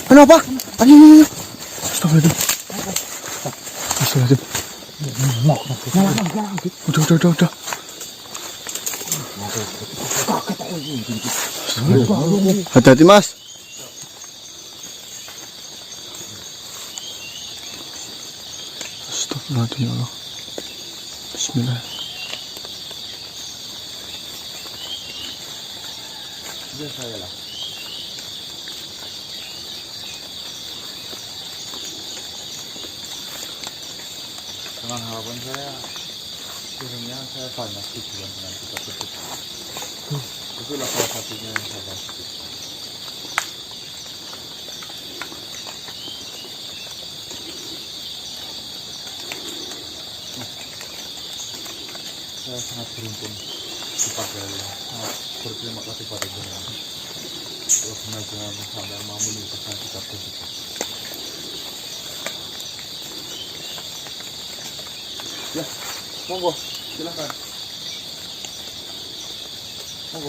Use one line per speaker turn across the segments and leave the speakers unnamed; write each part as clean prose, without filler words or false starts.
Kenapa? Aduh. Astagfirullahaladzim. Astagfirullahaladzim. Udah. Hati-hati, Mas. Astagfirullahaladzim, ya Allah. Bismillah.
Dia saya lah. Dengan harapan saya, filmnya saya banyak tujuan dengan kita tersebut. Itulah salah satunya yang saya lakukan. Saya sangat beruntung dipakai, sangat berterima kasih pada jenengan. Kalau benar-benar sampai mau menuliskan kitab tersebut. Ya, monggo, silakan. Monggo.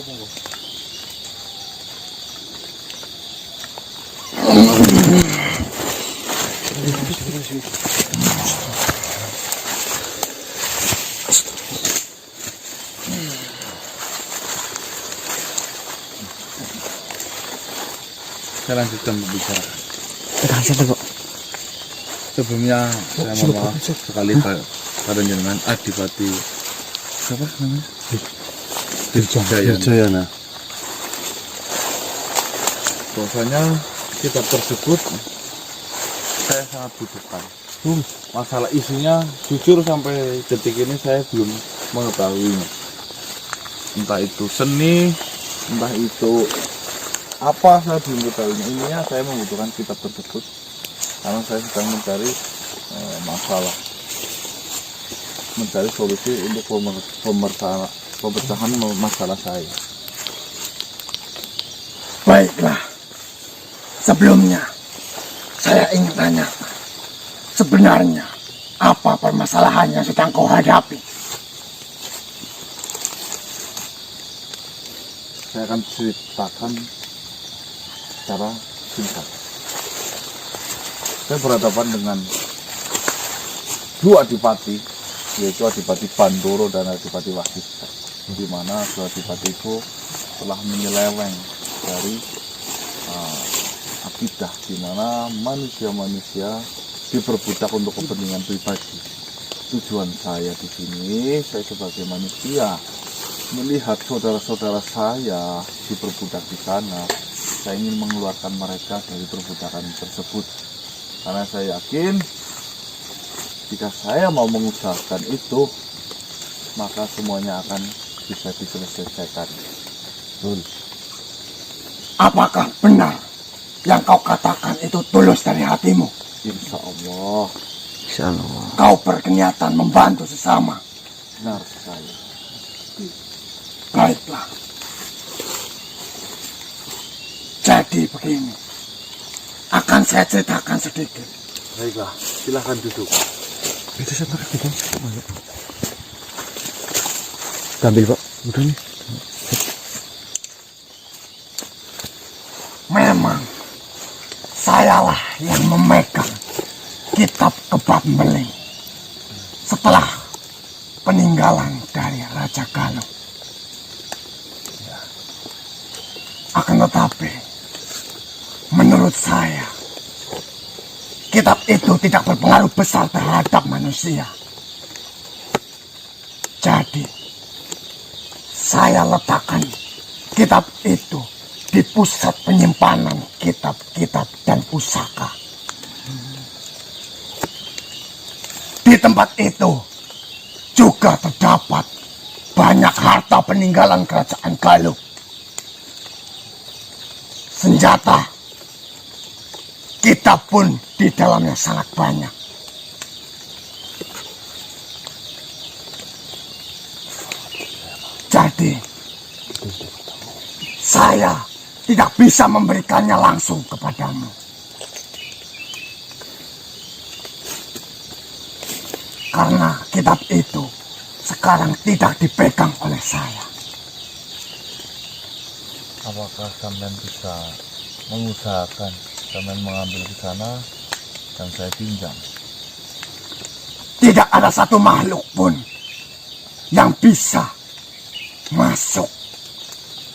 Saya lanjutkan berbicara. Sebelumnya saya mohon maaf sekali pada jenengan Adipati siapa namanya? Dirjayana. Bahwasanya kitab tersebut saya sangat butuhkan. Masalah isinya jujur sampai detik ini saya belum mengetahuinya. Entah itu seni, entah itu apa, saya belum mengetahuinya. Intinya saya membutuhkan kitab tersebut karena saya sedang mencari masalah, mencari solusi untuk pemecahan masalah saya.
Baiklah, sebelumnya saya ingin tanya, sebenarnya apa permasalahan yang sedang kau hadapi?
Saya akan ceritakan secara singkat. Saya berhadapan dengan dua adipati, yaitu Adipati Bandoro dan Adipati Wasista, di mana dua adipati itu telah menyeleweng dari akidah, di mana manusia-manusia diperbudak untuk kepentingan pribadi. Tujuan saya di sini, saya sebagai manusia melihat saudara-saudara saya diperbudak di sana. Saya ingin mengeluarkan mereka dari perbudakan tersebut, karena saya yakin jika saya mau mengusahakan itu, maka semuanya akan bisa diselesaikan.
Apakah benar yang kau katakan itu tulus dari hatimu?
Insya Allah.
Kau berniatan membantu sesama.
Benar sekali.
Baiklah. Jadi begini, akan saya ceritakan sedikit.
Baiklah, silahkan duduk.
Itu saya pakai gitu. Ambil, Pak. Udah nih.
Memang sayalah yang memegang kitab Kebab Meling setelah peninggalan dari Raja Galuh. Akan tetapi, menurut saya, kitab itu tidak berpengaruh besar terhadap manusia. Jadi, saya letakkan kitab itu di pusat penyimpanan kitab-kitab dan pusaka. Di tempat itu juga terdapat banyak harta peninggalan kerajaan Galuh. Senjata, kitab pun di dalamnya sangat banyak. Jadi, saya tidak bisa memberikannya langsung kepadamu. Karena kitab itu sekarang tidak dipegang oleh saya.
Apakah sampean bisa mengusahakan Sampean mengambil ke sana dan saya pinjam.
Tidak ada satu makhluk pun yang bisa masuk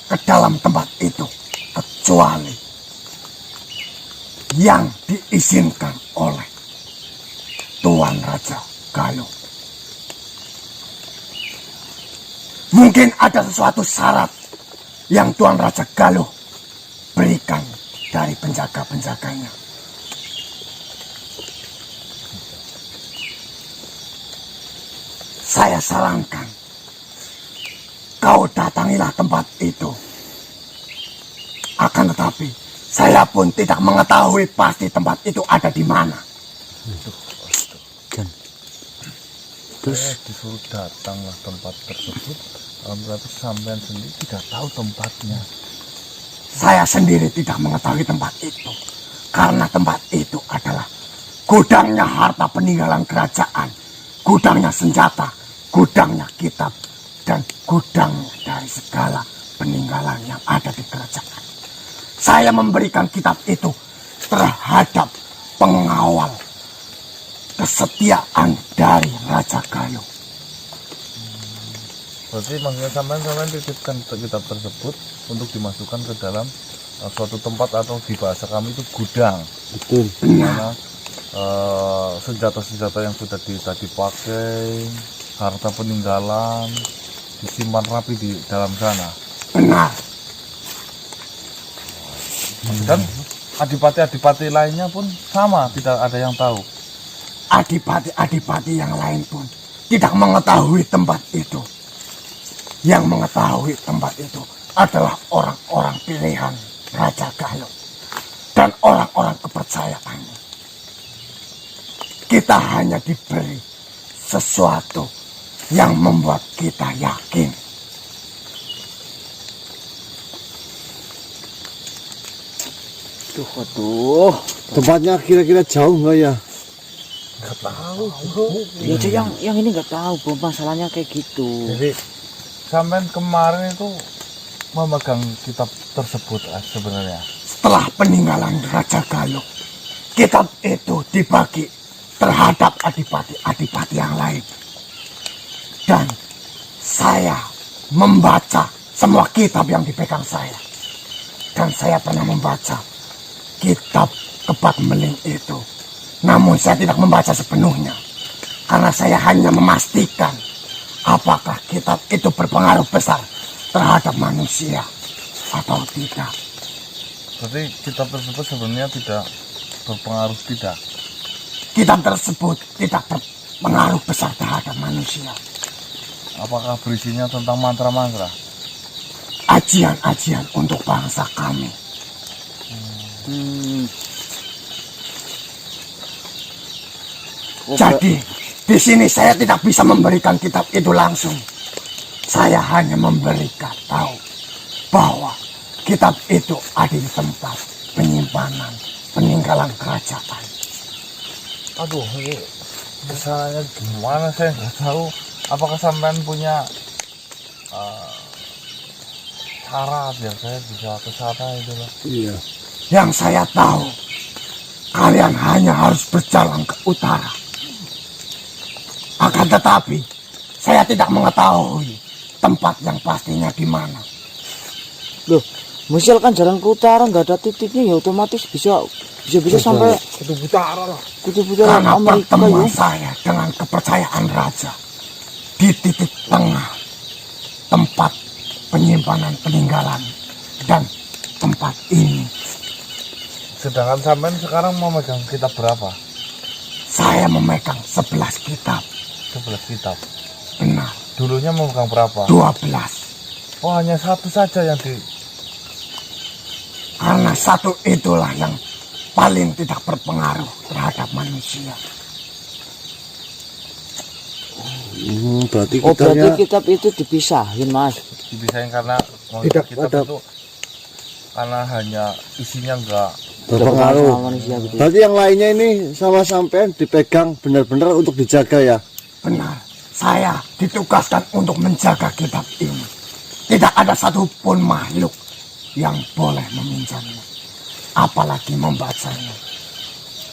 ke dalam tempat itu kecuali yang diizinkan oleh Tuan Raja Galuh. Mungkin ada sesuatu syarat yang Tuan Raja Galuh berikan dari penjaga-penjaganya. Saya sarankan kau datangilah tempat itu. Akan tetapi saya pun tidak mengetahui pasti tempat itu ada di mana.
Saya disuruh datanglah tempat tersebut, berarti sampean sendiri tidak tahu tempatnya.
Saya sendiri tidak mengetahui tempat itu. Karena tempat itu adalah gudangnya harta peninggalan kerajaan, gudangnya senjata, gudangnya kitab, dan gudangnya dari segala peninggalan yang ada di kerajaan. Saya memberikan kitab itu terhadap pengawal kesetiaan dari Raja Galuh.
Berarti maksudnya sampean titipkan kitab tersebut untuk dimasukkan ke dalam suatu tempat, atau di bahasa kami itu gudang.
Betul.
Dimana senjata-senjata yang sudah tadi pakai, harta peninggalan disimpan rapi di dalam sana.
Benar.
Dan adipati-adipati lainnya pun sama, tidak ada yang tahu.
Adipati-adipati yang lain pun tidak mengetahui tempat itu. Yang mengetahui tempat itu adalah orang-orang pilihan Raja Galuh dan orang-orang kepercayaannya. Kita hanya diberi sesuatu yang membuat kita yakin.
Aduh, tempatnya kira-kira jauh nggak ya?
Nggak tahu.
Ya cuy, yang ini nggak tahu bro, masalahnya kayak gitu.
Jadi sampean kemarin itu memegang kitab tersebut sebenarnya.
Setelah peninggalan Raja Galuh, kitab itu dibagi terhadap adipati-adipati yang lain. Dan saya membaca semua kitab yang dipegang saya. Dan saya pernah membaca kitab Kebat Meling itu. Namun saya tidak membaca sepenuhnya. Karena saya hanya memastikan apakah kitab itu berpengaruh besar terhadap manusia atau tidak.
Berarti kitab tersebut sebenarnya tidak berpengaruh, tidak?
Kitab tersebut tidak berpengaruh besar terhadap manusia.
Apakah berisinya tentang mantra-mantra?
Ajian-ajian untuk bangsa kami. Jadi, di sini saya tidak bisa memberikan kitab itu langsung. Saya hanya memberikan tahu bahwa kitab itu ada di tempat penyimpanan peninggalan kerajaan.
Aduh, ini kesalahannya gimana, saya nggak tahu. Apakah sampean punya cara biar saya bisa ke sana itu lah?
Iya.
Yang saya tahu, kalian hanya harus berjalan ke utara. Akan tetapi, saya tidak mengetahui tempat yang pastinya di mana.
Loh, misalkan jalan ke utara nggak ada titiknya ya otomatis bisa sampai
Kutub Utara lah.
kutub utara
Karena
Amerika
pertemuan
ya.
saya dengan kepercayaan raja di titik tengah tempat penyimpanan peninggalan dan tempat ini.
Sedangkan sampean sekarang memegang kitab berapa?
Saya memegang 11 kitab.
11 kitab.
Benar,
Dulunya memegang berapa?
12.
Oh, hanya satu saja yang di...
Karena satu itulah yang paling tidak berpengaruh terhadap manusia.
Berarti
Oh berarti
kitabnya
kitab itu dipisahin mas.
dipisahin karena
Tidak
kitab
ada.
itu karena hanya isinya enggak
berpengaruh.
Sama manusia gitu.
Berarti yang lainnya ini sama sampean dipegang benar-benar untuk dijaga ya?
Benar, saya ditugaskan untuk menjaga kitab ini. Tidak ada satupun makhluk yang boleh meminjamnya. apalagi membacanya,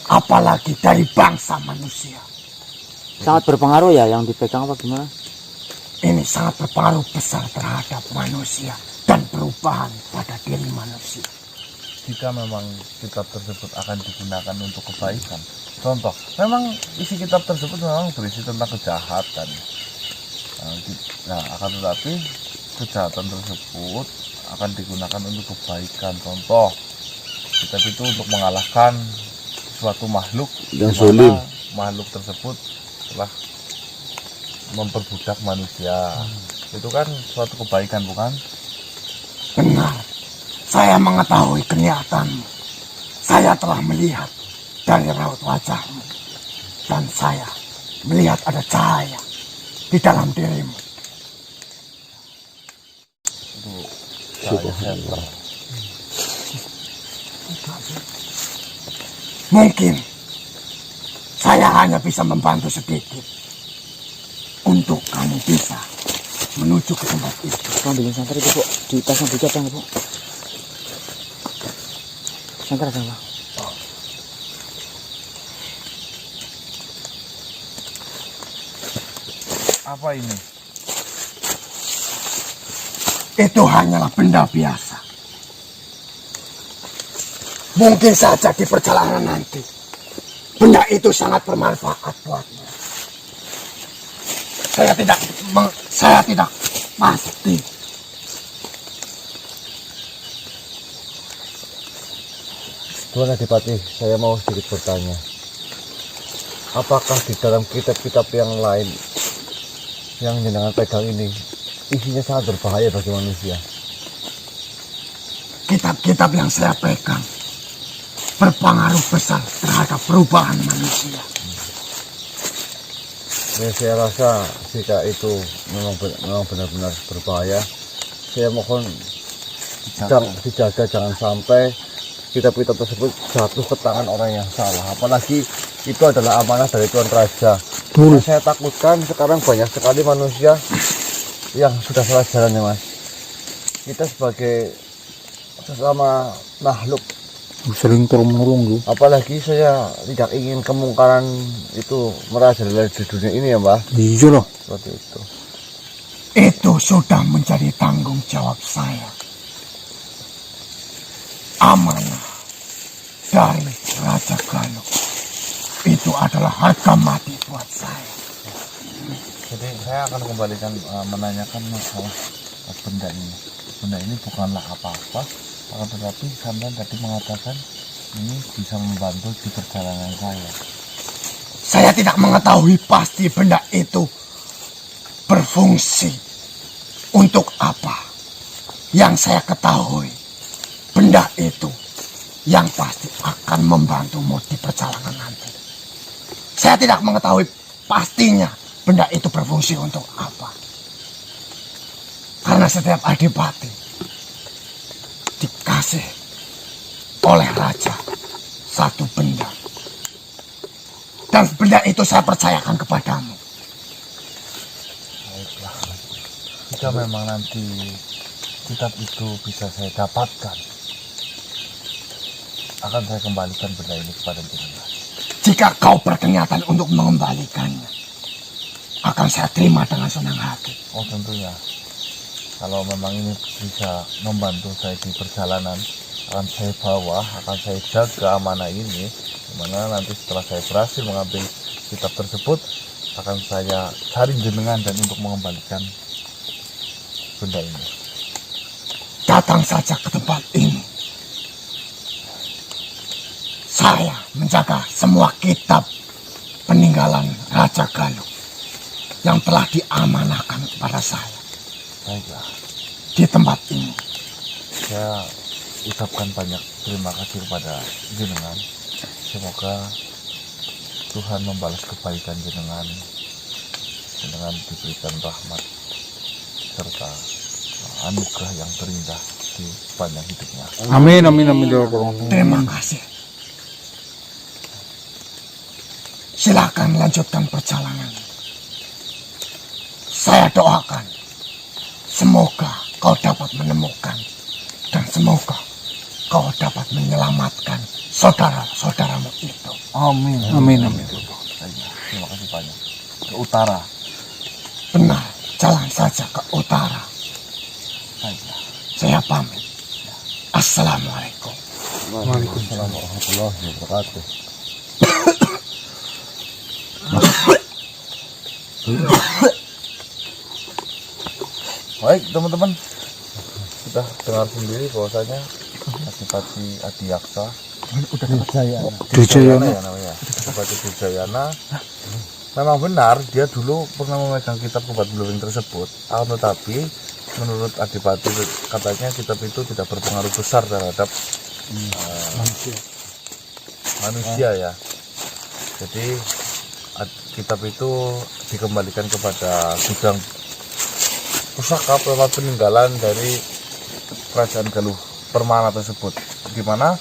apalagi dari bangsa manusia.
Sangat berpengaruh ya yang dipegang apa gimana?
Ini sangat berpengaruh besar terhadap manusia dan perubahan pada diri manusia.
Jika memang kitab tersebut akan digunakan untuk kebaikan, contoh, memang isi kitab tersebut memang berisi tentang kejahatan. Nah, akan tetapi kejahatan tersebut akan digunakan untuk kebaikan. Contoh, kitab itu untuk mengalahkan suatu makhluk
Yang
di mana
zalim.
makhluk tersebut telah memperbudak manusia. Itu kan suatu kebaikan, bukan?
Benar, saya mengetahui keniatanmu. Saya telah melihat dari raut wajahmu. Dan saya melihat ada cahaya di dalam dirimu.
Itu saya center.
Mungkin saya hanya bisa membantu sedikit untuk kamu bisa menuju ke tempat itu.
Ambilin santer itu Bu, di tasnya bucat yang Bu. Santer ada Pak.
Apa ini?
Itu hanyalah benda biasa. Mungkin saja di perjalanan nanti benda itu sangat bermanfaat buatmu. Saya tidak pasti.
Tuan Adipati, saya mau sedikit bertanya. Apakah di dalam kitab-kitab yang lain yang jenengan pegang ini isinya sangat berbahaya bagi manusia?
Kitab-kitab yang saya pegang berpengaruh besar terhadap perubahan manusia.
Ya, saya rasa jika itu memang benar-benar berbahaya, saya mohon dijaga jangan sampai kitab-kitab tersebut jatuh ke tangan orang yang salah. Apalagi itu adalah amanah dari Tuan Raja. Yang saya takutkan sekarang banyak sekali manusia yang sudah salah jalan ya Mas. Kita sebagai sesama makhluk
sering turun-menurun tuh.
apalagi saya tidak ingin kemungkaran itu merajalela di dunia ini ya Mbak.
Iya lah.
Seperti itu.
Itu sudah menjadi tanggung jawab saya. Amanah dari Raja Galuh itu adalah harga mati buat saya.
Jadi saya akan kembalikan menanyakan masalah benda ini. Benda ini bukanlah apa-apa, akan tetapi sampean tadi mengatakan ini bisa membantu di perjalanan saya.
Saya tidak mengetahui pasti benda itu berfungsi untuk apa. Yang saya ketahui, benda itu yang pasti akan membantumu di perjalanan nanti. Saya tidak mengetahui pastinya benda itu berfungsi untuk apa. Karena setiap adipati dikasih oleh raja satu benda. Dan benda itu saya percayakan kepadamu.
Baiklah. Jika memang nanti kitab itu bisa saya dapatkan, akan saya kembalikan benda ini kepada jenengan.
Jika kau berkenyataan untuk mengembalikannya, akan saya terima dengan senang hati.
Oh tentunya. Kalau memang ini bisa membantu saya di perjalanan, akan saya bawa, akan saya jaga amanah ini. Dimana nanti setelah saya berhasil mengambil kitab tersebut, akan saya cari jenengan dan untuk mengembalikan benda ini.
Datang saja ke tempat ini. Saya menjaga semua kitab peninggalan Raja Galuh yang telah diamanahkan kepada saya.
Baiklah,
Di tempat ini,
saya ucapkan banyak terima kasih kepada jenengan. Semoga Tuhan membalas kebaikan jenengan. Jenengan diberikan rahmat serta anugerah yang terindah di sepanjang hidupnya.
Amin, amin, amin. Ya Allah.
terima kasih. Silakan lanjutkan perjalanan. Saya doakan semoga kau dapat menemukan dan semoga kau dapat menyelamatkan saudara-saudaramu itu.
Amin.
Amin, amin.
Terima kasih banyak. Ke utara.
Benar, jalan saja ke utara.
Baiklah.
Saya pamit. Assalamualaikum.
Waalaikumsalam warahmatullahi wabarakatuh.
Baik teman-teman, sudah dengar sendiri bahwasanya Adipati Adiaksa
Dwijayana.
ya namanya, Adipati Dwijayana memang benar dia dulu pernah memegang kitab Kubat Bluwing tersebut. Akan tetapi menurut Adipati katanya kitab itu tidak berpengaruh besar terhadap manusia ya. Jadi kitab itu dikembalikan kepada gudang pusaka lewat peninggalan dari kerajaan Galuh Permana tersebut, di mana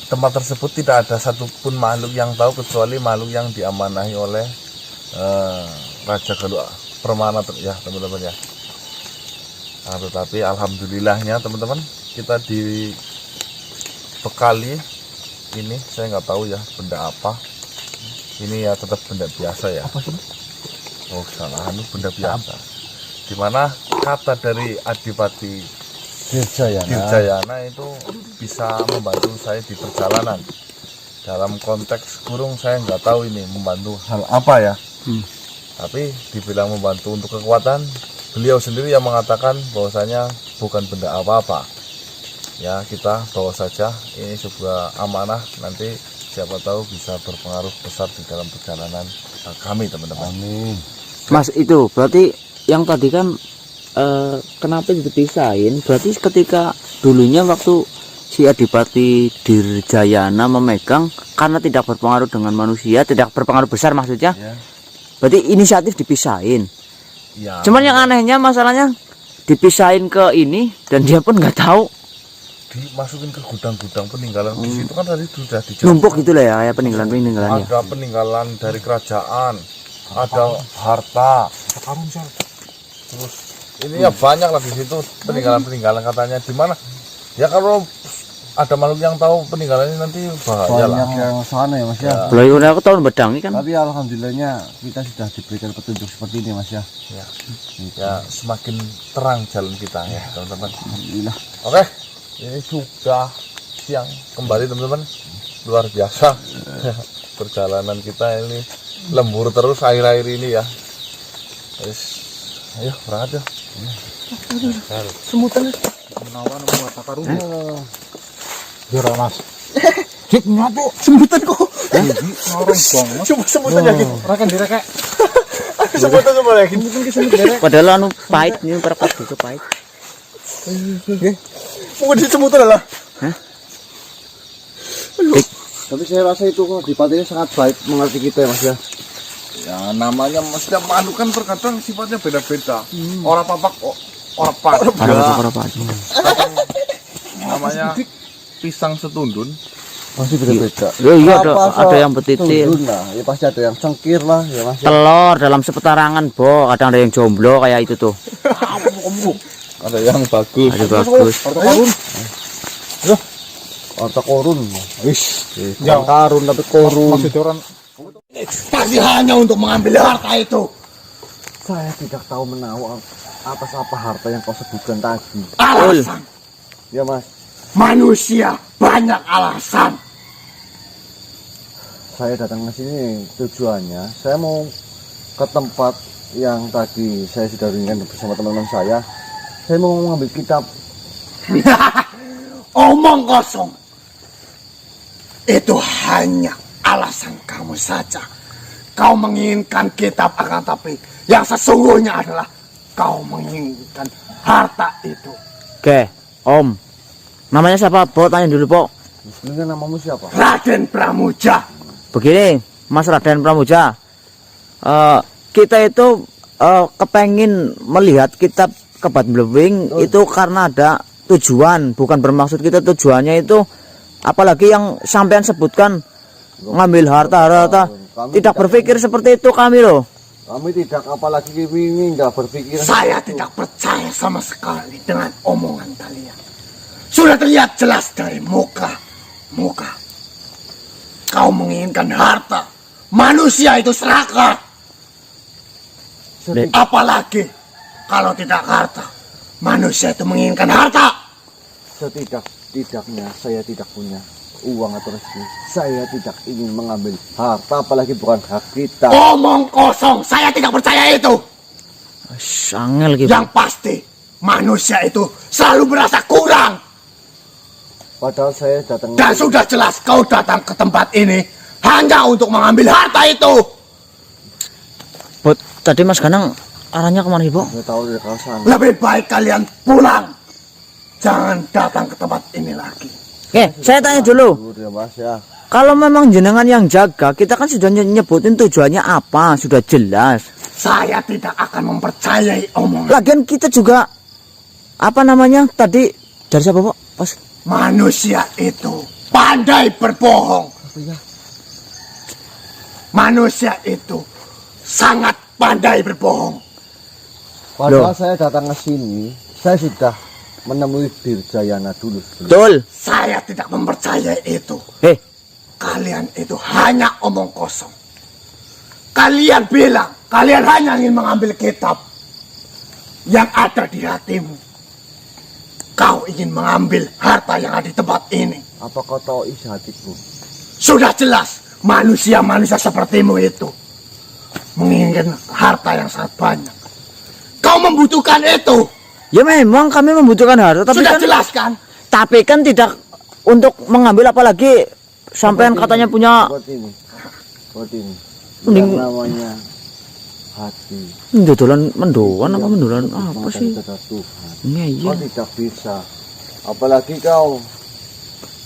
tempat tersebut tidak ada satupun makhluk yang tahu kecuali makhluk yang diamanahi oleh Raja Galuh Permana ya teman-teman ya. Nah, tetapi alhamdulillahnya teman-teman kita dibekali ini, saya nggak tahu ya benda apa. Ini ya tetap benda biasa ya.
Apa sih?
Oh salah, ini benda biasa. Dimana kata dari Adipati Dirjayana itu bisa membantu saya di perjalanan. Dalam konteks kurung saya nggak tahu ini membantu hal apa ya. Tapi dibilang membantu untuk kekuatan, beliau sendiri yang mengatakan bahwasanya bukan benda apa-apa. Ya kita bawa saja, ini sebuah amanah, nanti siapa tahu bisa berpengaruh besar di dalam perjalanan kami teman-teman.
Amin.
Mas, itu berarti yang tadi kan kenapa dipisahin? Berarti ketika dulunya waktu si Adipati Dirjayana memegang karena tidak berpengaruh dengan manusia, tidak berpengaruh besar maksudnya.
Ya.
Berarti inisiatif dipisahin.
Ya.
Cuman yang anehnya masalahnya dipisahin ke ini dan dia pun nggak tahu.
Dimasukin ke gudang-gudang peninggalan di situ kan tadi sudah dijelaskan.
Numpuk gitu lah ya, kayak peninggalan-peninggalannya.
Ada peninggalan dari kerajaan, ada harta, terus ini ya banyak lah di situ peninggalan-peninggalan katanya. Di mana ya kalau ada makhluk yang tahu peninggalan ini nanti bahaya lah.
Banyak yang sana ya mas ya.
Belum udah aku tahun bedang ini kan.
Tapi alhamdulillahnya kita sudah diberikan petunjuk seperti ini mas ya.
Ya semakin terang jalan kita ya teman-teman.
Alhamdulillah.
Oke, ini sudah siang kembali teman-teman, luar biasa perjalanan kita ini lembur terus akhir-akhir ini ya. Terus, ayo berangkat ya.
Menawan buat takarunnya. Biar mas. Cik nyatu sebutan kok. Orang banget.
Coba sebutan lagi.
Rakan direka.
Sebutan coba lagi.
Padahal anu pahit ini perpat gitu pahit.
Mau disebutan lah.
Tapi saya rasa itu Adipati sangat baik mengerti kita ya mas ya.
Ya namanya setiap makhluk kan terkadang sifatnya beda-beda. Orang papak, orang pak.
Apa-apa.
Namanya pisang setundun.
Pasti beda-beda.
Iya
Apa
ada yang betitil.
setundun lah. Ya pasti ada yang cengkir lah ya mas ya.
Telur dalam sepetarangan, Bo. Kadang ada yang jomblo kayak itu tuh.
Ada yang bagus.
Ada bagus.
Harta korun. Wis. Bukan karun tapi korun.
Maksudnya orang
Pasti hanya untuk mengambil harta itu.
Saya tidak tahu menahu atas apa harta yang kau sebutkan tadi.
Alasan.
Ya mas.
Manusia banyak alasan.
Saya datang ke sini tujuannya saya mau ke tempat yang tadi saya sudah ringan bersama teman-teman saya. Saya mau mengambil kitab.
Omong kosong. Itu hanya alasan kamu saja. Kau menginginkan kitab akan tapi yang sesungguhnya adalah kau menginginkan harta itu.
Oke, Om. Namanya siapa, Bo? Tanya dulu, Po.
Sebenarnya namamu siapa?
Raden Pramuja.
Begini, Mas Raden Pramuja. Kita itu kepengin melihat kitab Kubat Bluwing itu karena ada tujuan, bukan bermaksud kita tujuannya itu apalagi yang sampean sebutkan ngambil harta. Tidak berpikir seperti itu kami loh.
Kami tidak, apalagi ini nggak berpikir.
Saya tidak percaya sama sekali dengan omongan kalian. Sudah terlihat jelas dari muka. Kau menginginkan harta. Manusia itu serakah. Apalagi kalau tidak harta. Manusia itu menginginkan harta.
Setidak-tidaknya saya tidak punya uang atau rezeki. Saya tidak ingin mengambil harta, apalagi bukan hak kita.
Omong kosong, saya tidak percaya itu.
Sangel gitu.
Yang pasti, manusia itu selalu merasa kurang.
Padahal saya datang.
Dan sudah jelas kau datang ke tempat ini hanya untuk mengambil harta itu.
Bot, tadi Mas Ganang arahnya kemana ibu?
Saya tahu dari kawasan.
Lebih baik kalian pulang. Jangan datang ke tempat ini lagi.
Oke, saya tanya dulu.
Ya Mas ya.
Kalau memang jenengan yang jaga, kita kan sudah nyebutin tujuannya apa, sudah jelas.
Saya tidak akan mempercayai omongan.
Lagian kita juga apa namanya tadi dari siapa Pak? Pas
Manusia itu pandai berbohong. Manusia itu sangat pandai berbohong.
Padahal saya datang ke sini, saya sudah menemui Dirjayana dulu.
betul.
Saya tidak mempercayai itu. Kalian itu hanya omong kosong. Kalian bilang, kalian hanya ingin mengambil kitab yang ada di hatimu. Kau ingin mengambil harta yang ada di tempat ini.
Apa kau tahu isi hatiku?
Sudah jelas, manusia-manusia sepertimu itu menginginkan harta yang sangat banyak. Kau membutuhkan itu.
Ya memang kami membutuhkan harta, tapi
Sudah
kan,
jelas kan?
tapi kan tidak untuk mengambil, apalagi sampean katanya punya
Seperti ini.
Mending-
Yang namanya hati.
dodolan mendoan apa mendolan apa sih?
Kata Tuhan.
Iya.
Kau tidak bisa. Apalagi kau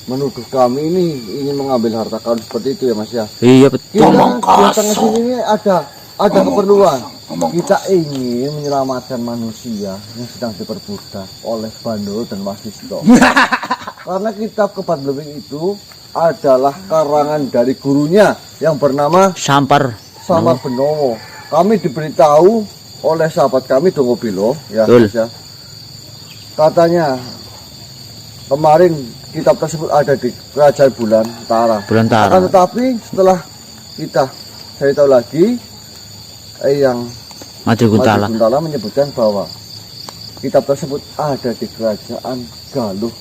menuduh kami ini ingin mengambil harta kau seperti itu ya Mas ya.
Iya betul.
Kita
Omong
datang ke
kosong.
sini ada
Omong
keperluan.
kosong, omong
Kita ingin menyelamatkan manusia yang sedang diperbudak oleh Bandul dan Wasisto. Karena kitab Kebat Blewing itu adalah karangan dari gurunya yang bernama
Sampar.
Samar Benowo. Kami diberitahu oleh sahabat kami Dongo Bilo, ya,
Betul.
Mas ya. Katanya kemarin kitab tersebut ada di Kerajaan Bulan Tara.
Belantara.
Akan tetapi setelah kita cari tahu lagi, yang
Maju Kuntala.
Maju Kuntala menyebutkan bahwa kitab tersebut ada di Kerajaan Galuh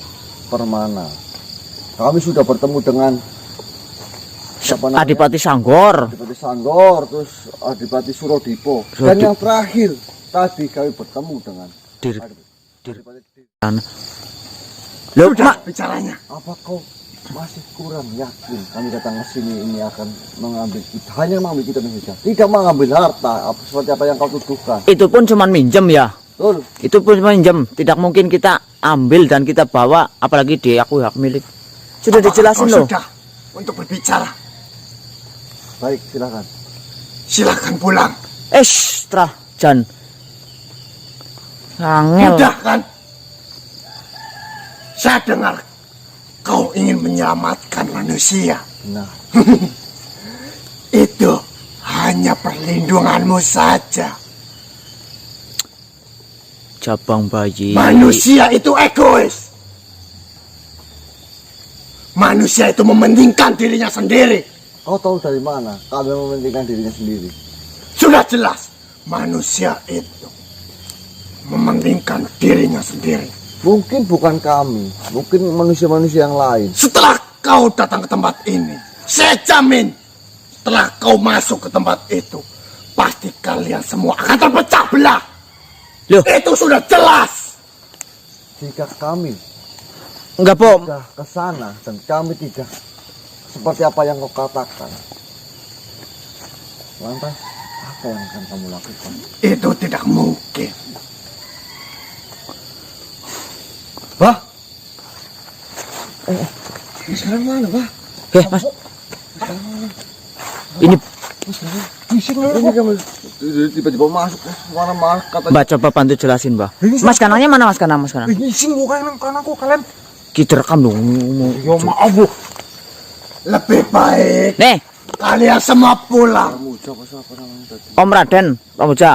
Permana. Kami sudah bertemu dengan siapa namanya?
Adipati Sanggor.
Adipati Sanggor, terus Adipati Surodipo. Dan yang terakhir tadi kami bertemu dengan Adipati.
Loh,
Sudah
Mak,
bicaranya.
Apa kau masih kurang yakin kami datang ke sini ini akan mengambil kita, hanya mengambil kita saja, tidak mengambil harta seperti apa yang kau tuduhkan?
itu pun cuma minjem ya.
Betul.
Itu pun cuma minjem, tidak mungkin kita ambil dan kita bawa, apalagi diakui hak milik. Sudah
Apakah
dijelasin
kau
loh.
Sudah untuk berbicara.
Baik, silakan.
Silakan pulang.
Setelah Jan. Angel.
Sudah kan? Saya dengar kau ingin menyelamatkan manusia.
Nah,
Itu hanya perlindunganmu saja.
Cabang bayi.
Manusia itu egois. Manusia itu mementingkan dirinya sendiri.
kau tahu dari mana kami mementingkan dirinya sendiri?
Sudah jelas, manusia itu mementingkan dirinya sendiri.
Mungkin bukan kami, mungkin manusia-manusia yang lain.
Setelah kau datang ke tempat ini, saya jamin setelah kau masuk ke tempat itu, pasti kalian semua akan terpecah belah.
Loh.
Itu sudah jelas.
Jika kami
Enggak, Po.
sudah ke sana dan kami tidak seperti apa yang kau katakan, lantas apa yang akan kamu lakukan?
Itu tidak mungkin.
Bah? Sekarang mana, Bah?
Mas. Ini
Ini kamu tiba-tiba masuk, marah-marah katanya.
Mbak coba bantu jelasin, Mbak. Mas Kanangnya mana Mas Kanang? Mas Kanang.
Ini sing bukan kananku kalian.
Kita rekam dong.
Ya maaf bu.
Lebih baik
Nih,
kalian semua pulang.
Kamu siapa namanya tadi?
Om Raden, Pak Muja.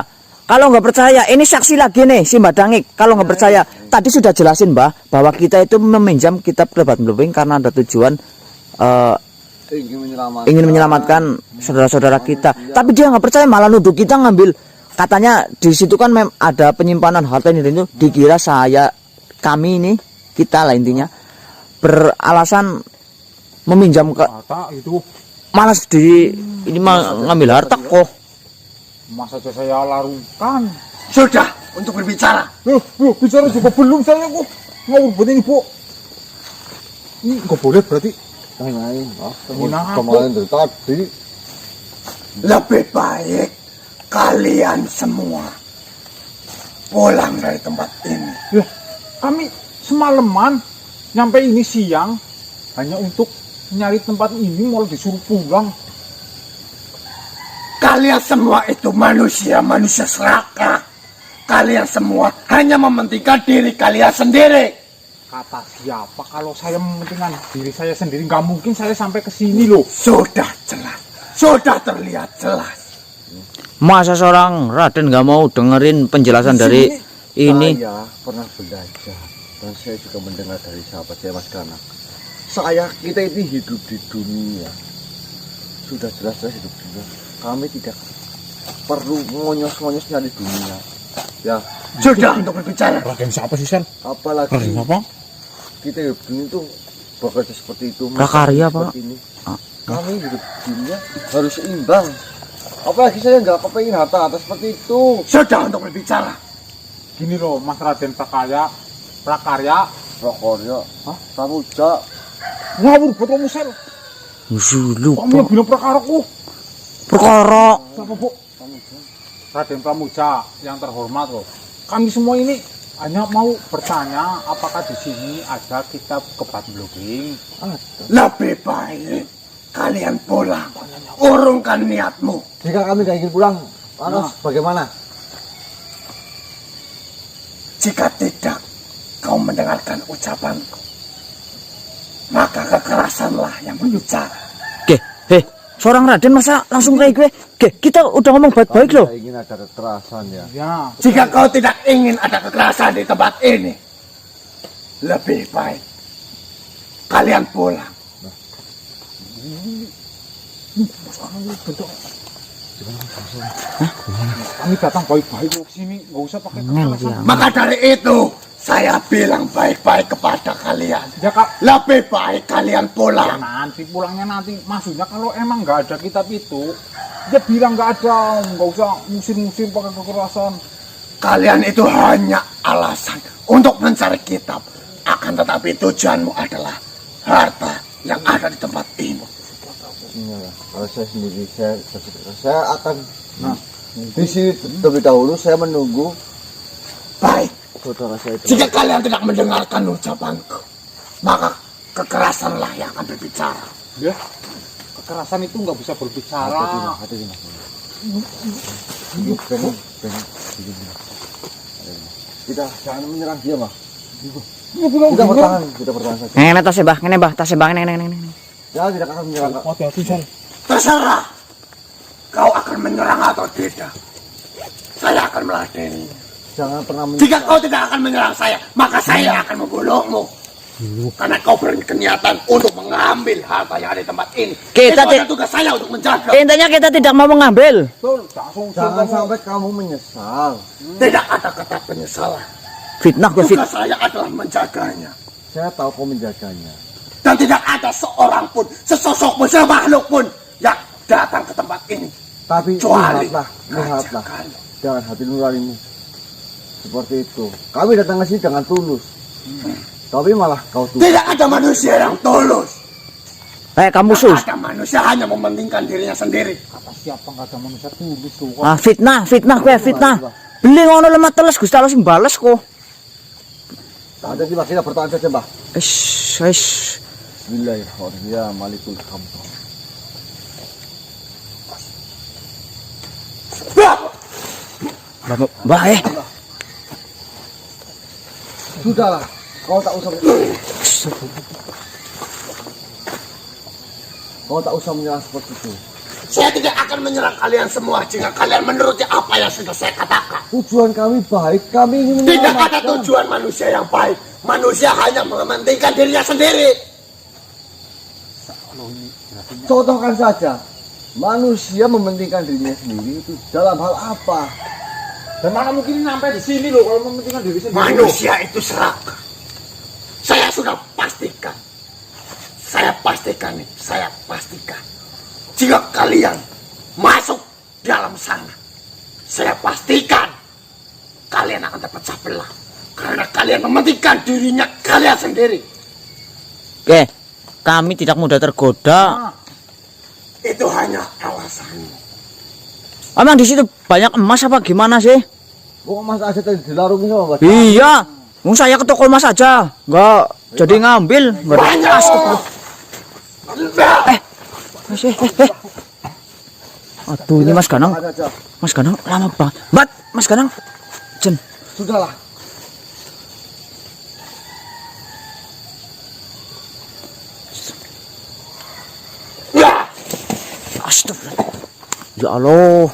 Kalau nggak percaya, ini saksi lagi nih si Mbak Dangik. Kalau nggak percaya, tadi sudah jelasin Mbak bahwa kita itu meminjam kitab Kebat Blowing karena ada tujuan ingin menyelamatkan saudara-saudara kita. Tapi dia nggak percaya, malah nuduh kita ngambil. Katanya di situ kan ada penyimpanan harta ini itu. Dikira kami ini kita lah intinya beralasan meminjam ke.
Harta itu
Malas ini ngambil harta kok.
masa saya larukan.
Sudah untuk berbicara.
Loh, bicara juga belum saya kok. Ngawur buat ini, Bu. Ini nggak boleh berarti.
Tanyain,
Kenapa?
kemarin dari tadi.
Lebih baik kalian semua pulang dari tempat ini.
Lah, kami semalaman nyampe ini siang hanya untuk nyari tempat ini malah disuruh pulang.
Kalian semua itu manusia serakah. Kalian semua hanya mementingkan diri kalian sendiri.
Kata siapa kalau saya mementingkan diri saya sendiri? Nggak mungkin saya sampai ke sini loh.
Sudah jelas, sudah terlihat jelas.
Masa seorang Raden nggak mau dengerin penjelasan dari ini?
Saya pernah belajar dan saya juga mendengar dari sahabat saya Mas Kanak. Kita ini hidup di dunia. Sudah jelas-jelas hidup di dunia. Kami tidak perlu ngonyos-ngonyos nyari dunia. Ya,
Sudah untuk berbicara.
Raden siapa sih, Sel?
apalagi
Raden apa?
kita hidup di dunia itu bekerja seperti itu.
Prakarya, Pak.
seperti ini. Kami hidup di dunia harus seimbang. Apalagi saya nggak kepengin harta seperti itu.
Sudah untuk berbicara.
Gini loh, Mas Raden Prakarya.
Prokoryo, Pramuja,
Ngawur buat kamu, Sel.
Lupa.
Kamu yang bilang perkaraku.
Perkara.
Siapa, Bu? Raden Pramuja yang terhormat loh. Kami semua ini hanya mau bertanya apakah di sini ada kitab Kebat Blowing.
Lebih baik kalian pulang. Urungkan niatmu.
jika kami nggak ingin pulang, lantas bagaimana?
Jika tidak kau mendengarkan ucapanku, maka kekerasanlah yang berbicara.
Seorang Raden masa langsung kayak gue? Kita udah ngomong baik-baik loh.
Saya ingin ada kekerasan ya.
Ya,
Jika kau tidak ingin ada kekerasan di tempat ini, lebih baik kalian pulang.
kami datang baik-baik loh ke sini, nggak usah pakai kekerasan.
Maka dari itu, saya bilang baik-baik kepada kalian.
Ya Kak,
Lebih baik kalian
ya
pulang.
nanti pulangnya nanti. Maksudnya kalau emang nggak ada kitab itu, ya bilang nggak ada, nggak usah musir-musir pakai kekerasan.
Kalian itu hanya alasan untuk mencari kitab. Akan tetapi tujuanmu adalah harta yang ada di tempat ini.
Iya, kalau saya sendiri saya akan di sini terlebih dahulu. Saya menunggu
Baik,
saudara saya itu.
jika kalian tidak mendengarkan ucapanku, maka kekerasanlah yang akan berbicara.
Ya, kekerasan itu nggak bisa berbicara.
Hati-hati, Mas. Pengen. Kita jangan menyerang dia, Mas. Kita bertahan saja.
Ngene tasnya Mbah, ngene Mbah, tasnya Mbah, ngene.
Ya, tidak akan menyerang.
Hati-hati, Sel.
Terserah kau akan menyerang atau tidak. Saya akan meladeni.
Jangan pernah
Jika kau tidak akan menyerang saya, maka saya akan membunuhmu. Karena kau berniatan untuk mengambil harta yang ada di tempat ini.
Kita
Itu adalah tugas saya untuk menjaga.
Intinya kita tidak mau mengambil.
Betul,
Jangan sampai kamu menyesal.
Tidak ada kata penyesalan.
Fitnah gue
Tugas saya adalah menjaganya.
Saya tahu kau menjaganya.
Dan tidak ada seorang pun, sesosok pun, semakhluk pun yang datang ke tempat ini.
Tapi
Kecuali
lihatlah
Raja
dengan hati nuranimu. Seperti itu. Kami datang ke sini dengan tulus. Tapi malah kau tuh.
Tidak ada manusia yang tulus.
Kamu sus.
Ada manusia hanya mementingkan dirinya sendiri.
Kata siapa nggak ada manusia tulus tuh.
Fitnah gue fitnah. Beli ngono lemah teles Gusti Allah sing bales kok.
Ada sih, Mbak. Kita bertahan saja, Mbak.
Ish.
Bismillahirrahmanirrahim. Ya Malikul Hamd.
Mbah
Sudahlah. Kau tak usah. Kau tak usah menyerang seperti itu.
Saya tidak akan menyerang kalian semua jika kalian menuruti apa yang sudah saya katakan.
Tujuan kami baik, kami ingin
Tidak ada
menyelamatkan.
tujuan manusia yang baik. Manusia hanya mementingkan dirinya sendiri.
Contohkan saja, manusia mementingkan dirinya sendiri itu dalam hal apa?
Dan mana mungkin sampai di sini loh kalau mementingkan diri sendiri.
Manusia itu serakah. Saya sudah pastikan. Saya pastikan. Jika kalian masuk dalam sana, saya pastikan kalian akan terpecah belah. Karena kalian mementingkan dirinya kalian sendiri.
Oke, kami tidak mudah tergoda.
Itu hanya alasanmu.
Emang di situ banyak emas apa gimana sih?
Kok Mas aja tadi dilarungi sama Mbak?
Iya, saya ke toko emas aja, nggak jadi ngambil. Nggak ada
Banyak.
emas tuh. Aduh, ini Mas Ganang,
Ada aja.
Mas Ganang lama banget. Bat, Mas Ganang, Jen.
Sudahlah.
Ya,
Astagfirullah. Ya Allah.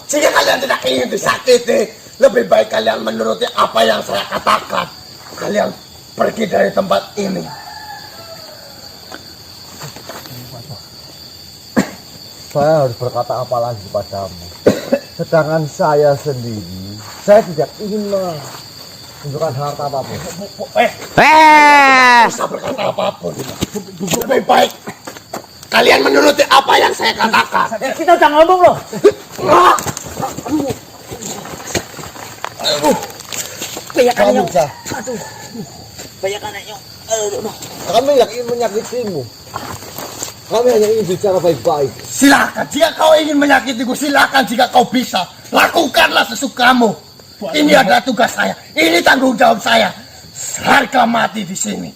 jika kalian tidak ingin disakiti, lebih baik kalian menuruti apa yang saya katakan. Kalian pergi dari tempat ini.
Saya harus berkata apa lagi padamu? Sedangkan saya sendiri, saya tidak ingin menunjukkan harta apapun.
Bisa berkata apapun. Lebih baik kalian menuruti apa yang saya katakan.
Kita udah ngomong loh.
Kamu bisa.
Banyak anaknya.
Kami yang ingin menyakitimu. Kami hanya ingin bicara baik-baik.
Silakan, jika kau ingin menyakitiku, silakan jika kau bisa. Lakukanlah sesukamu. Ini adalah tugas saya. Ini tanggung jawab saya. Harga mati di sini.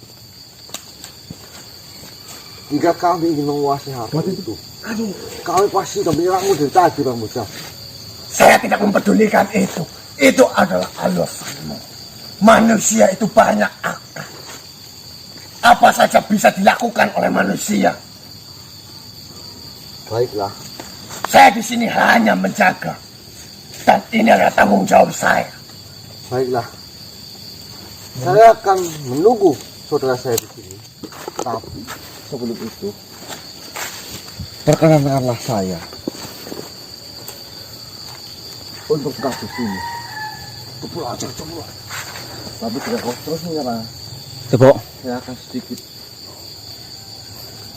Jika kami ingin menguasai harta itu, kami pasti akan menyerangmu dari tadi, Bang Musa.
Saya tidak mempedulikan itu. Itu adalah alasanmu. Manusia itu banyak akal. Apa saja bisa dilakukan oleh manusia.
Baiklah.
Saya di sini hanya menjaga. Dan ini adalah tanggung jawab saya.
Baiklah. Saya akan menunggu saudara saya di sini. Tapi sebelum itu, perkenankanlah saya untuk kasus ini. Kepul aja coba. Tapi tidak kau terus menyerang.
Coba.
Saya akan sedikit.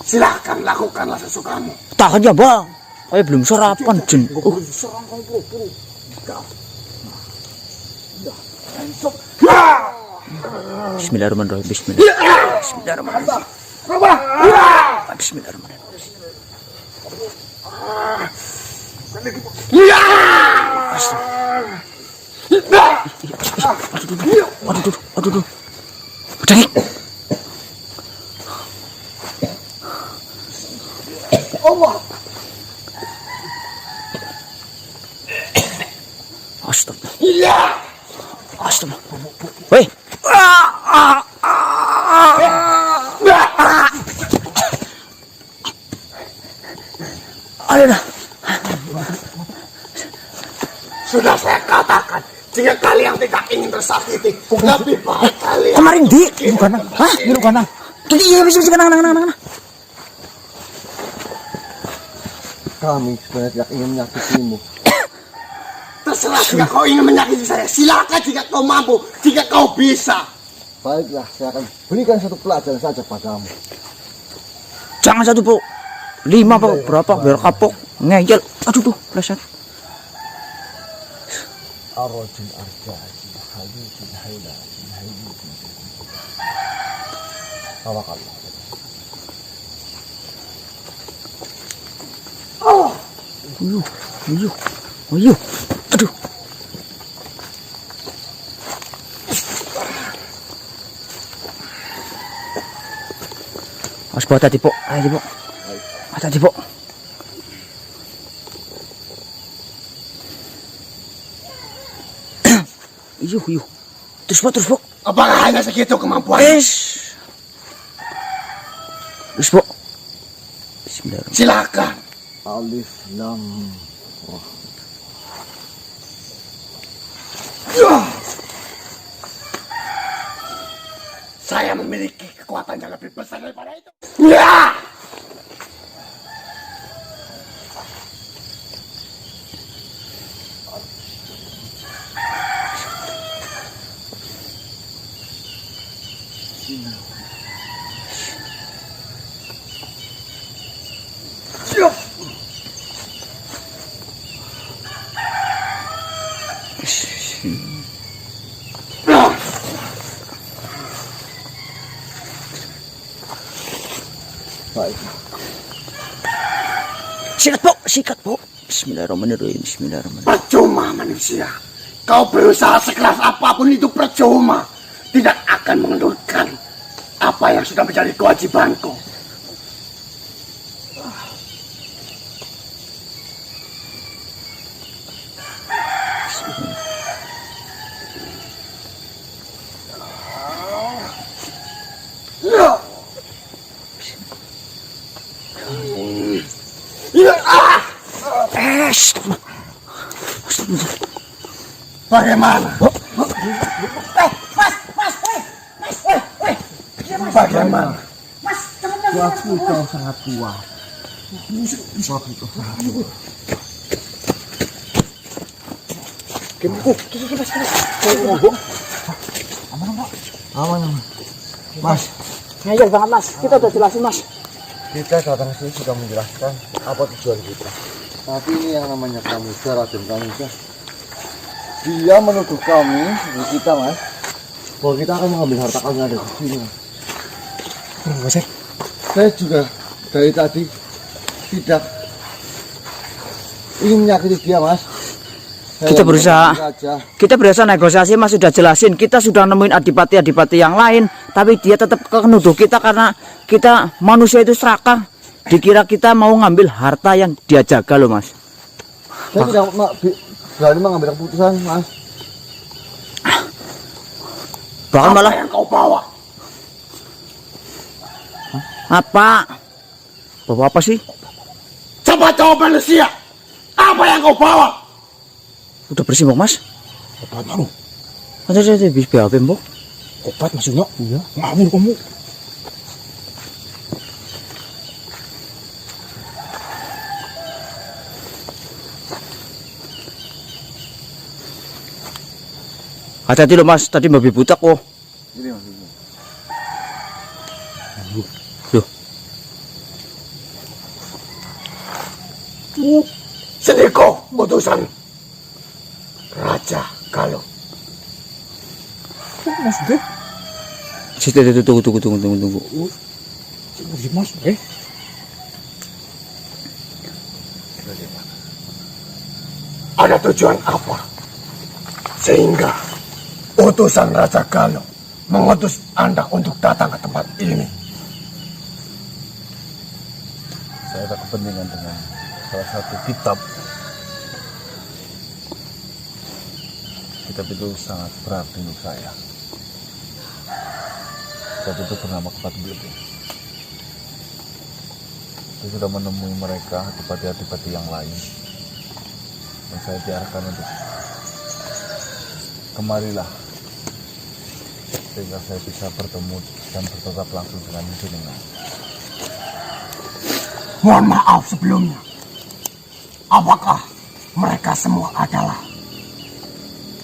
Silakan lakukanlah sesukamu.
Tahan ya bang. Saya belum sarapan Jen.
Serang kau bro.
Bismillahirrahmanirrahim. Bismillahirrahmanirrahim. Bismillahirrahmanirrahim. Aduh. Udah.
Allah.
Astagfirullah. Astagfirullah. Woi. Ayo dah.
Sudah saya katakan, jika kalian tidak ingin tersakiti, lebih baik kalian.
Kemarin di bukan. Hah? Di bukan. Tuh iya bisa nang.
Kami sebenarnya tidak ingin menyakitimu.
Terserah jika kau ingin menyakiti saya. Silakan jika kau mampu, jika kau bisa.
Baiklah, saya akan berikan satu pelajaran saja padamu.
Jangan satu po. 5 po berapa biar kapok ngeyel. Aduh tuh pleset.
Arrojul arjaji hayyul hayla hayyul. Tawakallah.
Uyuh. Aduh. Mas buat tadi po. Ayo po. Tadi po. Uyuh. Terus po.
Apakah hanya segitu kemampuan?
Terus po. Bismillahirrahmanirrahim.
Silakan.
Alif Lam.
Saya memiliki kekuatan yang lebih besar daripada itu. Ya!
Baik.
Sikat po. Bismillahirrahmanirrahim. Bismillahirrahmanirrahim.
Percuma manusia. Kau berusaha sekeras apapun itu percuma. Tidak akan mengendurkan apa yang sudah menjadi kewajibanku. Bagaimana? Bagaimana?
Waktu kau sangat kuat. Waktu kau sangat kuat. Aman. Mas,
Ngeyel banget mas, kita udah jelasin mas.
kita datang sini sudah menjelaskan apa tujuan kita. Tapi ini yang namanya Pramuja, Raden Pramuja. Dia menuduh kami, kita mas, bahwa kita akan mengambil harta kami yang ada di sini. Mas. Saya juga dari tadi tidak ingin menyakiti dia mas.
Kita berusaha negosiasi mas, sudah jelasin, kita sudah nemuin adipati yang lain, tapi dia tetap menuduh kita karena kita manusia itu serakah, dikira kita mau ngambil harta yang dia jaga loh mas.
Saya tidak berani mengambil keputusan mas.
Bahkan malah
Apa yang kau bawa?
apa? Bawa apa sih?
Coba jawab manusia. Apa yang kau bawa?
Udah bersih mbok mas?
Obat baru.
Ada bis BAB mbok?
Obat maksudnya? Iya. Ngawur kamu.
Hati-hati loh mas, tadi babi butak kok.
Ini maksudnya.
Loh.
Sediko utusan Raja Galuh.
Maksudnya?
Tunggu.
Mas,
Ada tujuan apa? Sehingga utusan Raja Galuh mengutus Anda untuk datang ke tempat ini.
Saya ada kepentingan dengan salah satu kitab. Kitab itu sangat berarti untuk saya. Kitab itu bernama Kepat Belebing. Saya sudah menemui mereka, adipati-adipati yang lain. Dan saya diarahkan untuk kemarilah. Sehingga saya bisa bertemu dan bertatap langsung dengan jenengan.
Mohon maaf sebelumnya. Apakah mereka semua adalah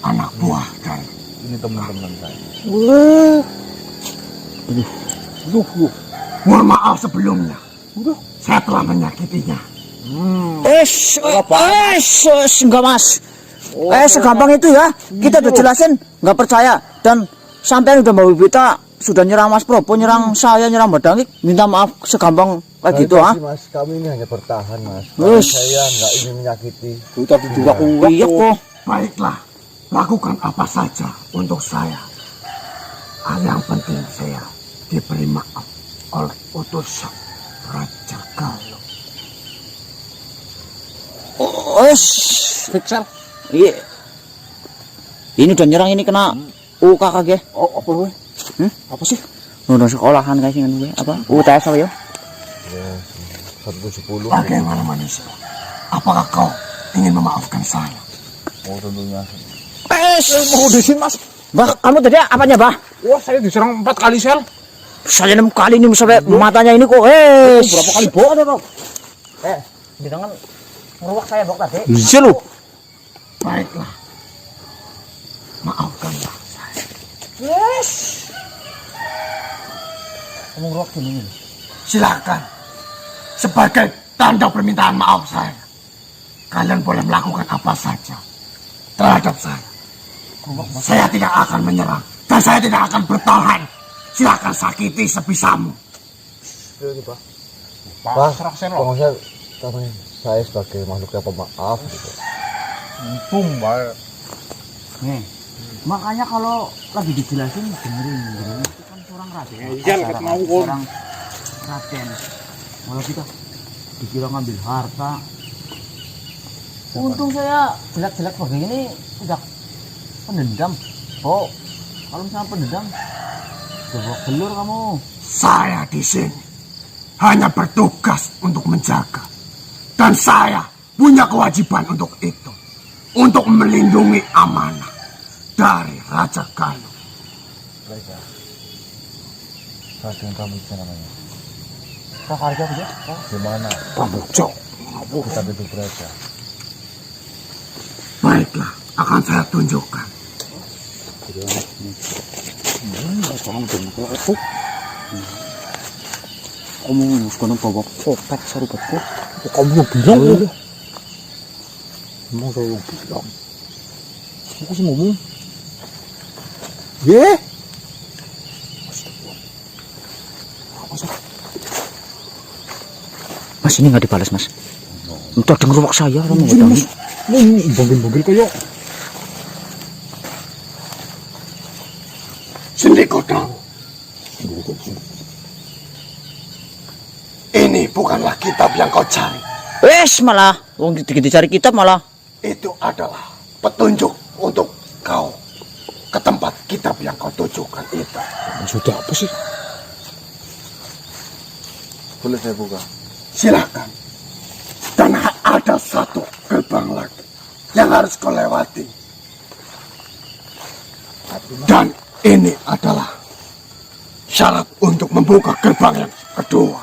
anak buah dan
Ini teman-teman saya.
mohon maaf sebelumnya. Saya telah menyakitinya.
Enggak mas. Segampang itu ya. Kita udah jelasin, nggak percaya. Dan sampai udah bawa kita sudah nyerang Mas Probo, nyerang saya, nyerang Mbak Dangik. Minta maaf segampang kayak gitu ah.
Mas, kami ini hanya bertahan mas.
Wes.
Saya nggak ingin menyakiti.
tadi juga
Iya kok.
Baiklah, lakukan apa saja untuk saya. Yang penting saya diberi maaf oleh utusan Raja Galuh.
Fixer.
Iya. Ini udah nyerang, ini kena UKKG.
Oh, apa gue? Apa sih?
Nonton sekolahan guys dengan gue apa? UTS apa ya?
170.
Bagaimana manusia? Apakah kau ingin memaafkan saya?
Oh tentunya.
Mau disin mas.
Bah, kamu tadi apanya, Bah?
Wah saya diserang 4 kali sel.
Saya 6 kali ini sampai matanya ini kok.
Berapa kali bawa ada bang?
Jangan ngeruak saya, Bok, tadi.
Bisa lu.
Baiklah. Maafkanlah saya.
Kamu ngeruak gini.
Silakan. Sebagai tanda permintaan maaf saya, kalian boleh melakukan apa saja terhadap saya. Saya tidak akan menyerang dan saya tidak akan bertahan. Silakan sakiti sebisamu.
Pak,
serah sel.
pengusaha katanya saya sebagai makhluk yang pemaaf gitu.
Untung baik.
Nih, makanya kalau lagi dijelasin dengerin itu kan seorang raden.
Iya, leket mau, Om.
Seorang raden. Malah kita dikira ngambil harta. Untung saya jelek-jelek begini tidak pendendam. Oh, kalau misalnya pendendam, coba belur kamu.
Saya di sini hanya bertugas untuk menjaga. Dan saya punya kewajiban untuk itu. Untuk melindungi amanah dari Raja Galuh.
Baiklah. Raden Pramuja namanya.
Pak harga aja.
Gimana
Pramuja.
kita itu berada?
Baiklah, akan saya tunjukkan.
Kamu sekarang bawa copet sarupatku.
Kamu bilang ya. Emang saya bilang. Aku sih ngomong. Ye.
Mas, ini nggak dibalas, Mas. Udah denger wak saya, kamu nggak tahu.
Bogil-bogil kayak.
Sendiko tahu. Ini bukanlah kitab yang kau cari.
Wes malah, wong dicari kitab malah.
Itu adalah petunjuk untuk kau ke tempat kitab yang kau tujukan itu.
Sudah apa sih?
Boleh saya buka?
Silakan. Dan ada satu gerbang lagi yang harus kau lewati. Dan ini adalah syarat untuk membuka gerbang yang kedua.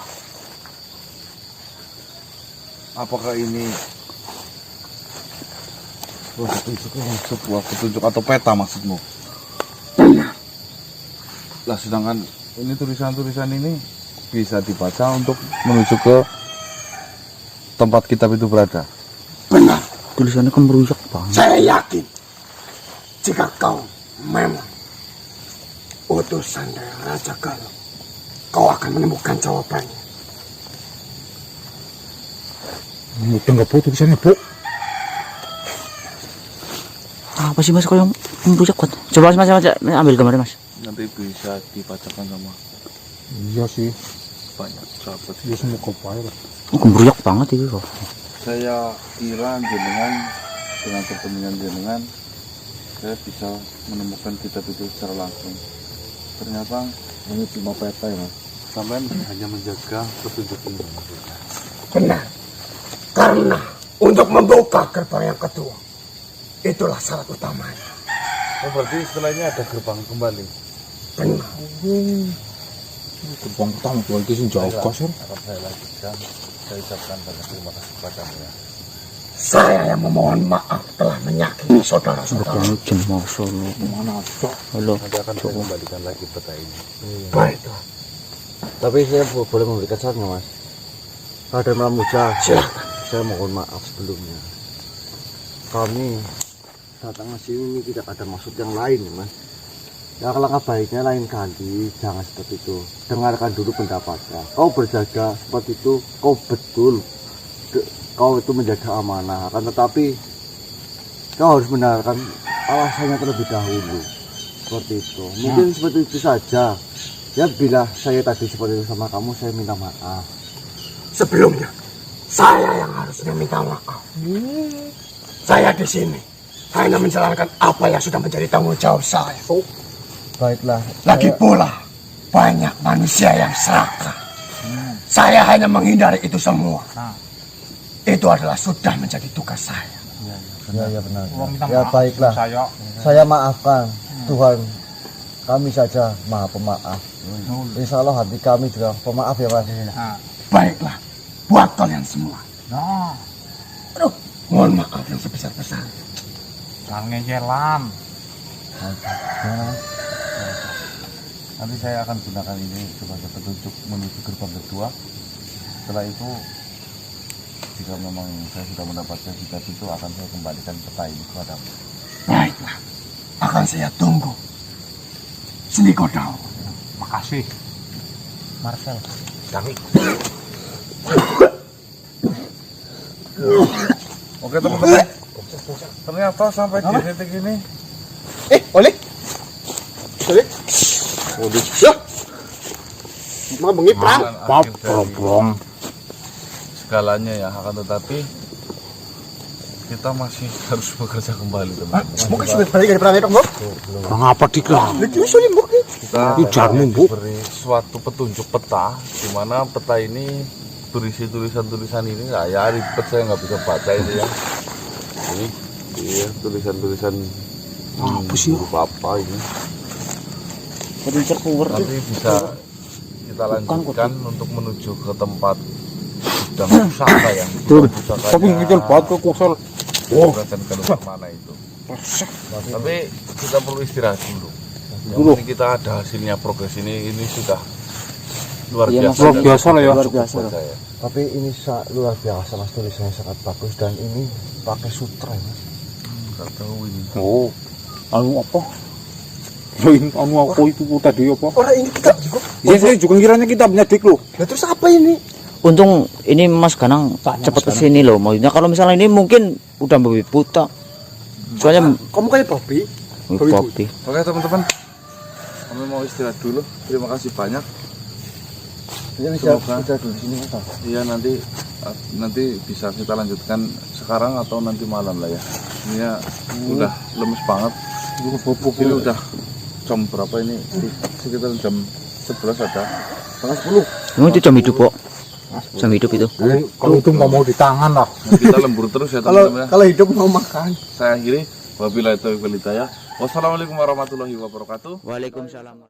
Apakah ini sebuah petunjuk atau peta maksudmu?
Benar.
Lah sedangkan ini tulisan-tulisan ini bisa dibaca untuk menuju ke tempat kitab itu berada.
Benar.
Tulisannya kan merusak banget.
Saya yakin jika kau memang utusan dari Raja Galuh, kau akan menemukan jawabannya.
Udah nggak buat tulisannya, Bu.
Apa sih, Mas, kok yang merusak banget? Coba mas ambil gambarnya, Mas.
Nanti bisa dibacakan sama
Iya sih.
banyak sahabat.
Dia semua kopaya.
Oh, merusak banget itu kok.
Saya kira jenengan dengan pertemuan jenengan saya bisa menemukan kitab itu secara langsung. Ternyata
Ini cuma peta ya, Mas.
sampai hanya menjaga petunjuk ini.
Benar. Karena untuk membuka gerbang yang kedua, itulah syarat utamanya.
Oh berarti setelah ini ada gerbang kembali.
Benar.
Gerbang utama tuh itu sih jauh kasar.
Akan saya lanjutkan. Saya ucapkan banyak terima kasih kepadamu ya.
Saya yang memohon maaf telah menyakiti saudara-saudara.
Jen masalah.
Mana ada?
Halo.
Nanti akan saya kembalikan lagi peta ini.
Baiklah.
Tapi saya boleh memberikan saran nggak, Mas? Raden Pramuja,
Silakan.
saya mohon maaf sebelumnya. Kami datang ke sini tidak ada maksud yang lain ya, Mas. Ya alangkah baiknya lain kali jangan seperti itu. Dengarkan dulu pendapatnya. Kau berjaga seperti itu, kau betul. Kau itu menjaga amanah. Akan tetapi kau harus mendengarkan alasannya terlebih dahulu. Seperti itu. Mungkin seperti itu saja. Ya bila saya tadi seperti itu sama kamu, saya minta maaf.
Sebelumnya, saya yang harusnya minta maaf. Saya di sini hanya menjalankan apa yang sudah menjadi tanggung jawab saya.
Baiklah.
Lagi pula, banyak manusia yang serakah. Saya hanya menghindari itu semua.
Nah.
Itu adalah sudah menjadi tugas saya.
Ya benar.
Allah minta
Ya
maaf.
baiklah. Saya maafkan Tuhan. Kami saja maha pemaaf. Insya Allah hati kami juga pemaaf ya Mas.
Nah.
Baiklah, buat kalian semua.
Nah.
Aduh, mohon maaf yang sebesar-besar.
Jangan ngejelan.
Gimana?
Nanti saya akan gunakan ini sebagai petunjuk menuju gerbang kedua. Setelah itu, jika memang saya sudah mendapatkan kitab itu, akan saya kembalikan peta ini kepadamu.
Baiklah, akan saya tunggu. Sini kau tahu.
Makasih. Marcel.
Oke teman-teman, ternyata sampai di titik ini
Oleh. Oleh. Ya. Mau bengi perang.
akhir dari segalanya ya, akan tetapi kita masih harus bekerja kembali teman-teman.
Mungkin sudah balik dari perang itu, Mbok.
Perang apa dikah?
Itu sulit, Mbok.
Kita
Ujarmu, Bu.
diberi suatu petunjuk peta, di mana peta ini berisi tulisan-tulisan ini. Nah, ya ribet, saya nggak bisa baca itu ya. Ini iya, tulisan-tulisan
Apa sih?
berupa apa ini. Nanti bisa kita lanjutkan untuk menuju ke tempat gudang pusaka ya.
Tuh,
Pusaka
tapi ngicil banget ke kusel.
dan ke mana itu. Tapi kita perlu istirahat dulu. Yang penting kita ada hasilnya, progres ini sudah luar
Iya,
biasa.
Luar
dan
biasa lah ya.
cukup
Luar biasa
buat
lah.
saya.
Tapi ini luar biasa Mas, tulisannya sangat bagus dan ini pakai sutra ya Mas.
Nggak tahu ini.
Oh, anu apa? Ini anu apa itu tadi apa?
Orang ini kita juga.
Ya saya juga kiranya kita punya dik loh.
Nah, terus apa ini?
Untung ini Mas Ganang cepat kesini loh. Maksudnya kalau misalnya ini mungkin udah babi buta. Soalnya
Kamu kayak Bobby.
Bobby.
Oke teman-teman, kami mau istirahat dulu. Terima kasih banyak.
Ini
Semoga-
bisa dulu di sini Mas.
Iya, nanti bisa kita lanjutkan sekarang atau nanti malam lah ya. Ini ya udah lemes banget. Ini udah jam berapa ini? Sekitar jam 11 ada.
Setengah 10.
Memang itu jam hidup kok. Jam hidup itu.
Kalau itu nggak mau di tangan lah.
Nah, kita lembur terus ya teman-teman ya.
Kalau hidup mau makan.
Saya akhiri. Wabillahi taufiq wal hidayah. Wassalamualaikum warahmatullahi wabarakatuh.
Waalaikumsalam.